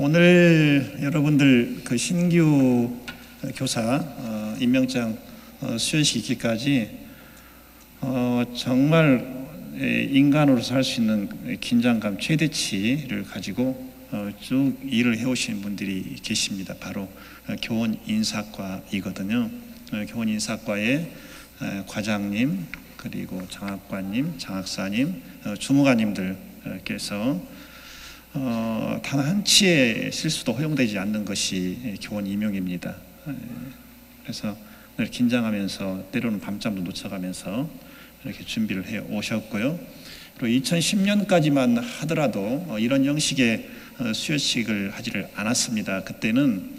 오늘 여러분들 그 신규 교사 임명장 수여식 있기까지 정말 인간으로서 할 수 있는 긴장감 최대치를 가지고 쭉 일을 해오신 분들이 계십니다. 바로 교원 인사과이거든요. 교원 인사과의 과장님, 그리고 장학관님, 장학사님, 주무관님들께서 단 한치의 실수도 허용되지 않는 것이 교원 임용입니다. 그래서 늘 긴장하면서 때로는 밤잠도 놓쳐가면서 이렇게 준비를 해 오셨고요. 그리고 2010년까지만 하더라도 이런 형식의 수여식을 하지를 않았습니다. 그때는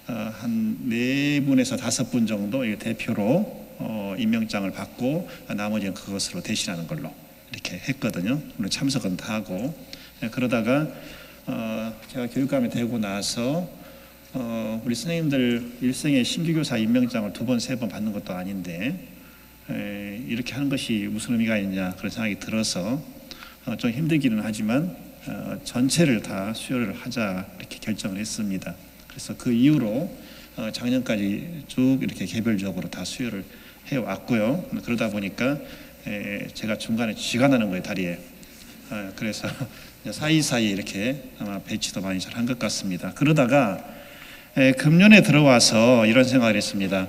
한 4분에서 5분 정도 대표로 임명장을 받고 나머지는 그것으로 대신하는 걸로 이렇게 했거든요. 물론 참석은 다 하고. 그러다가 제가 교육감이 되고 나서 우리 선생님들 일생에 신규교사 임명장을 2번, 3번 받는 것도 아닌데 이렇게 하는 것이 무슨 의미가 있냐 그런 생각이 들어서 좀 힘들기는 하지만 전체를 다 수요를 하자 이렇게 결정을 했습니다. 그래서 그 이후로 작년까지 쭉 이렇게 개별적으로 다 수요를 해왔고요. 그러다 보니까 제가 중간에 쥐가 나는 거예요, 다리에. 그래서 사이사이 이렇게 아마 배치도 많이 잘 한 것 같습니다. 그러다가 금년에 들어와서 이런 생각을 했습니다.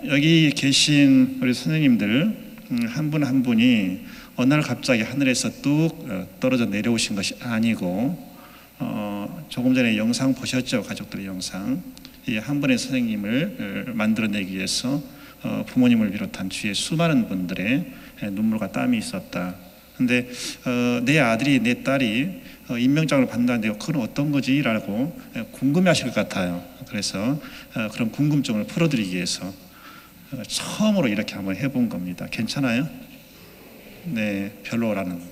여기 계신 우리 선생님들 한 분 한 분이 어느 날 갑자기 하늘에서 뚝 떨어져 내려오신 것이 아니고 조금 전에 영상 보셨죠? 가족들의 영상. 이 한 분의 선생님을 만들어내기 위해서 부모님을 비롯한 주위의 수많은 분들의 눈물과 땀이 있었다. 근데 내 아들이, 내 딸이 임명장을 받는다는데 그건 어떤 거지? 라고 궁금해하실 것 같아요. 그래서 그런 궁금증을 풀어드리기 위해서 처음으로 이렇게 한번 해본 겁니다. 괜찮아요? 네, 별로라는 게.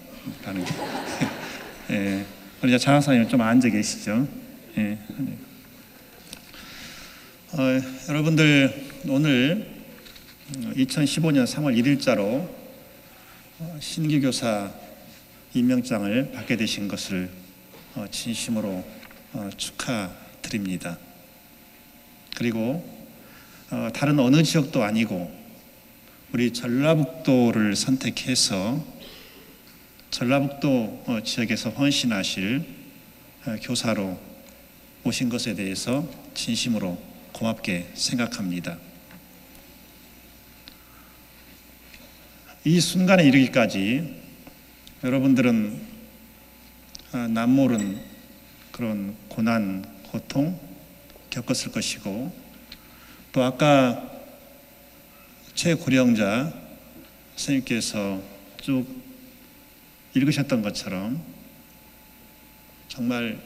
예, 우리 장학사님 좀 앉아 계시죠? 예. 여러분들 오늘 2015년 3월 1일자로 신규교사 임명장을 받게 되신 것을 진심으로 축하드립니다. 그리고 다른 어느 지역도 아니고 우리 전라북도를 선택해서 전라북도 지역에서 헌신하실 교사로 오신 것에 대해서 진심으로 고맙게 생각합니다. 이 순간에 이르기까지 여러분들은 남모른 그런 고난, 고통 겪었을 것이고 또 아까 최고령자 선생님께서 쭉 읽으셨던 것처럼 정말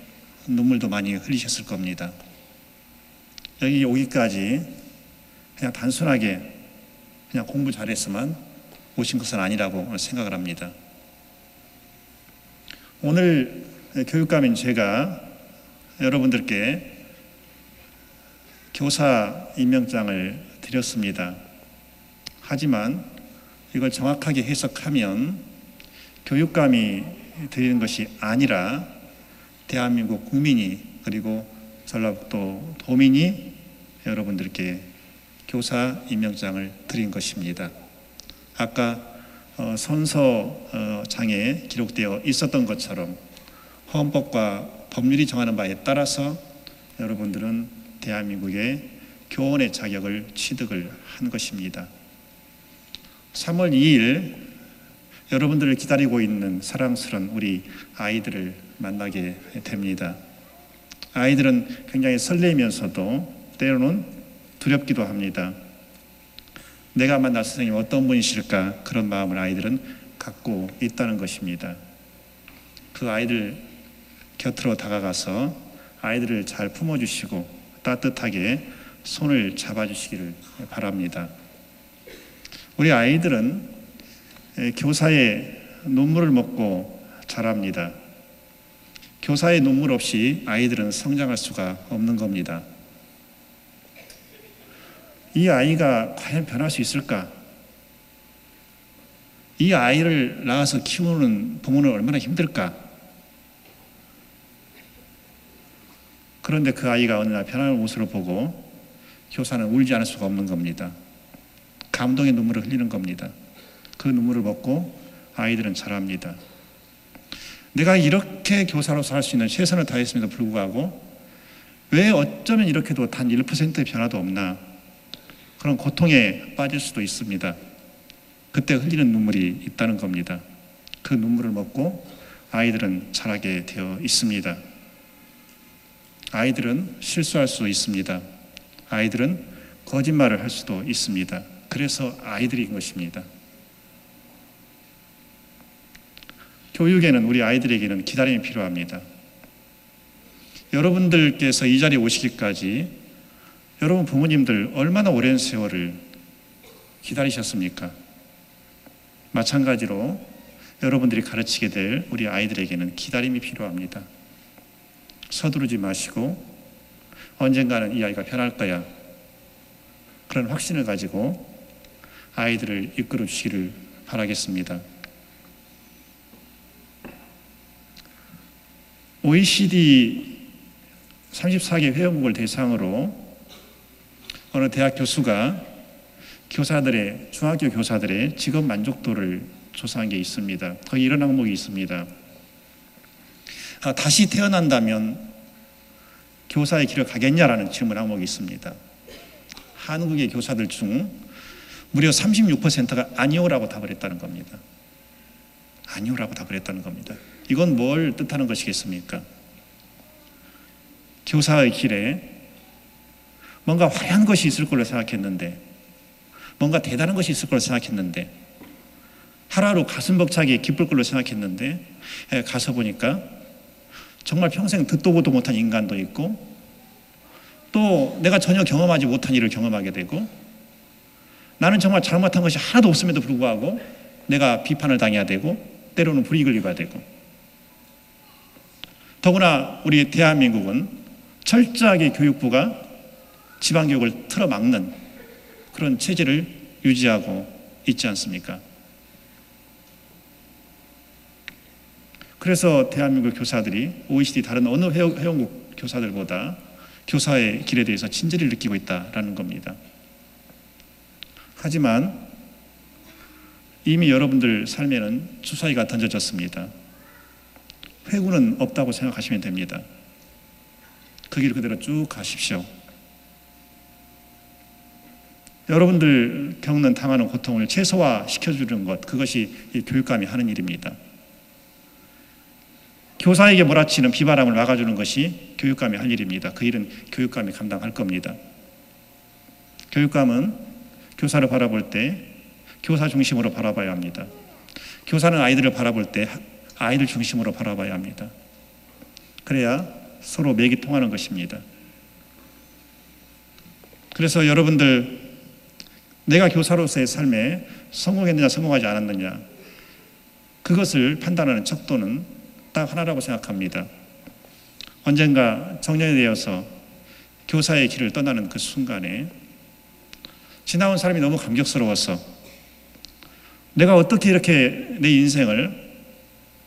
눈물도 많이 흘리셨을 겁니다. 여기 오기까지 그냥 단순하게 그냥 공부 잘했으면 오신 것은 아니라고 생각을 합니다. 오늘 교육감인 제가 여러분들께 교사 임명장을 드렸습니다. 하지만 이걸 정확하게 해석하면 교육감이 드리는 것이 아니라 대한민국 국민이 그리고 전라북도 도민이 여러분들께 교사 임명장을 드린 것입니다. 아까 선서장에 기록되어 있었던 것처럼 헌법과 법률이 정하는 바에 따라서 여러분들은 대한민국의 교원의 자격을 취득을 한 것입니다. 3월 2일 여러분들을 기다리고 있는 사랑스러운 우리 아이들을 만나게 됩니다. 아이들은 굉장히 설레면서도 때로는 두렵기도 합니다. 내가 만날 선생님이 어떤 분이실까 그런 마음을 아이들은 갖고 있다는 것입니다. 그 아이들 곁으로 다가가서 아이들을 잘 품어주시고 따뜻하게 손을 잡아주시기를 바랍니다. 우리 아이들은 교사의 눈물을 먹고 자랍니다. 교사의 눈물 없이 아이들은 성장할 수가 없는 겁니다. 이 아이가 과연 변할 수 있을까? 이 아이를 낳아서 키우는 부모는 얼마나 힘들까? 그런데 그 아이가 어느 날 변하는 모습을 보고 교사는 울지 않을 수가 없는 겁니다. 감동의 눈물을 흘리는 겁니다. 그 눈물을 먹고 아이들은 자랍니다. 내가 이렇게 교사로서 할 수 있는 최선을 다했음에도 불구하고 왜 어쩌면 이렇게도 단 1%의 변화도 없나, 그런 고통에 빠질 수도 있습니다. 그때 흘리는 눈물이 있다는 겁니다. 그 눈물을 먹고 아이들은 자라게 되어 있습니다. 아이들은 실수할 수 있습니다. 아이들은 거짓말을 할 수도 있습니다. 그래서 아이들인 것입니다. 교육에는, 우리 아이들에게는 기다림이 필요합니다. 여러분들께서 이 자리에 오시기까지 여러분 부모님들 얼마나 오랜 세월을 기다리셨습니까? 마찬가지로 여러분들이 가르치게 될 우리 아이들에게는 기다림이 필요합니다. 서두르지 마시고 언젠가는 이 아이가 변할 거야, 그런 확신을 가지고 아이들을 이끌어 주시기를 바라겠습니다. OECD 34개 회원국을 대상으로 어느 대학 교수가 중학교 교사들의 직업 만족도를 조사한 게 있습니다. 거기 이런 항목이 있습니다. 다시 태어난다면 교사의 길을 가겠냐라는 질문 항목이 있습니다. 한국의 교사들 중 무려 36%가 아니오라고 답을 했다는 겁니다. 아니오라고 답을 했다는 겁니다. 이건 뭘 뜻하는 것이겠습니까? 교사의 길에 뭔가 화려한 것이 있을 걸로 생각했는데, 뭔가 대단한 것이 있을 걸로 생각했는데, 하루하루 가슴 벅차게 기쁠 걸로 생각했는데, 가서 보니까 정말 평생 듣도 보도 못한 인간도 있고, 또 내가 전혀 경험하지 못한 일을 경험하게 되고, 나는 정말 잘못한 것이 하나도 없음에도 불구하고 내가 비판을 당해야 되고, 때로는 불이익을 입어야 되고, 더구나 우리 대한민국은 철저하게 교육부가 지방교육을 틀어막는 그런 체제를 유지하고 있지 않습니까? 그래서 대한민국 교사들이 OECD 다른 어느 회원국 교사들보다 교사의 길에 대해서 친절을 느끼고 있다는 겁니다. 하지만 이미 여러분들 삶에는 주사위가 던져졌습니다. 회구는 없다고 생각하시면 됩니다. 그 길 그대로 쭉 가십시오. 여러분들 겪는 당하는 고통을 최소화시켜주는 것, 그것이 이 교육감이 하는 일입니다. 교사에게 몰아치는 비바람을 막아주는 것이 교육감이 할 일입니다. 그 일은 교육감이 감당할 겁니다. 교육감은 교사를 바라볼 때 교사 중심으로 바라봐야 합니다. 교사는 아이들을 바라볼 때 아이들 중심으로 바라봐야 합니다. 그래야 서로 맥이 통하는 것입니다. 그래서 여러분들, 내가 교사로서의 삶에 성공했느냐 성공하지 않았느냐, 그것을 판단하는 척도는 딱 하나라고 생각합니다. 언젠가 정년이 되어서 교사의 길을 떠나는 그 순간에 지나온 사람이 너무 감격스러워서 내가 어떻게 이렇게 내 인생을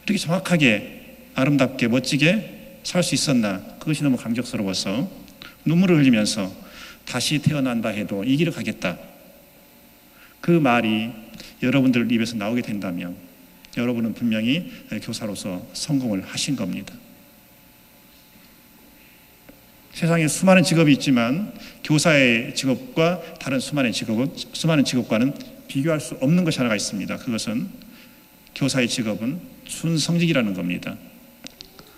이렇게 정확하게 아름답게 멋지게 살 수 있었나, 그것이 너무 감격스러워서 눈물을 흘리면서 다시 태어난다 해도 이 길을 가겠다, 그 말이 여러분들 입에서 나오게 된다면 여러분은 분명히 교사로서 성공을 하신 겁니다. 세상에 수많은 직업이 있지만 교사의 직업과 다른 수많은 직업과는 비교할 수 없는 것이 하나가 있습니다. 그것은 교사의 직업은 순성직이라는 겁니다.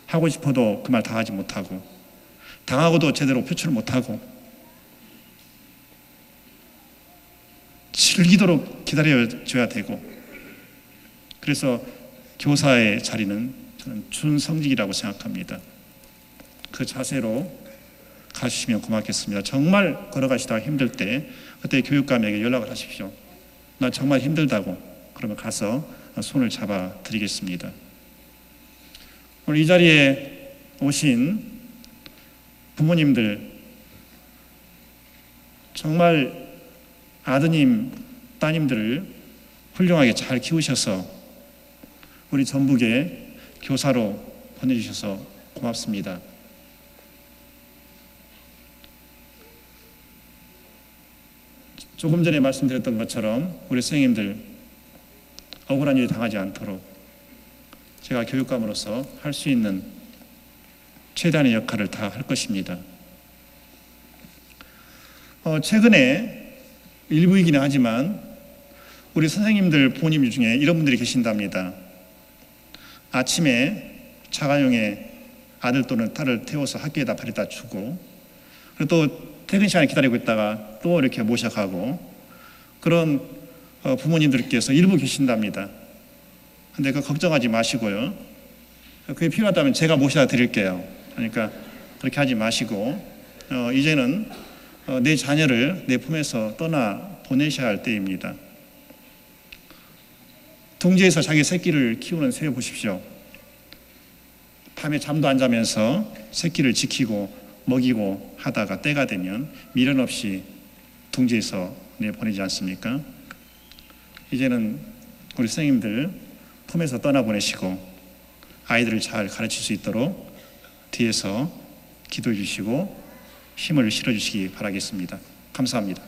하고 싶어도 그 말 다 하지 못하고, 당하고도 제대로 표출을 못하고, 즐기도록 기다려줘야 되고, 그래서 교사의 자리는 저는 순성직이라고 생각합니다. 그 자세로 가주시면 고맙겠습니다. 정말 걸어가시다가 힘들 때 그때 교육감에게 연락을 하십시오. 나 정말 힘들다고. 그러면 가서 손을 잡아 드리겠습니다. 오늘 이 자리에 오신 부모님들, 정말 아드님, 따님들을 훌륭하게 잘 키우셔서 우리 전북에 교사로 보내주셔서 고맙습니다. 조금 전에 말씀드렸던 것처럼 우리 선생님들 억울한 일이 당하지 않도록 제가 교육감으로서 할 수 있는 최대한의 역할을 다 할 것입니다. 최근에 일부이기는 하지만 우리 선생님들 부모님 중에 이런 분들이 계신답니다. 아침에 자가용에 아들 또는 딸을 태워서 학교에다 버리다 주고, 그리고 또 퇴근 시간에 기다리고 있다가 또 이렇게 모셔가고, 그런 부모님들께서 일부 계신답니다. 근데 그 걱정하지 마시고요. 그게 필요하다면 제가 모셔다 드릴게요. 그러니까 그렇게 하지 마시고, 이제는 내 자녀를 내 품에서 떠나 보내셔야 할 때입니다. 둥지에서 자기 새끼를 키우는 새 보십시오. 밤에 잠도 안 자면서 새끼를 지키고 먹이고 하다가 때가 되면 미련 없이 둥지에서 내보내지 않습니까? 이제는 우리 선생님들 품에서 떠나보내시고 아이들을 잘 가르칠 수 있도록 뒤에서 기도해 주시고 힘을 실어주시기 바라겠습니다. 감사합니다.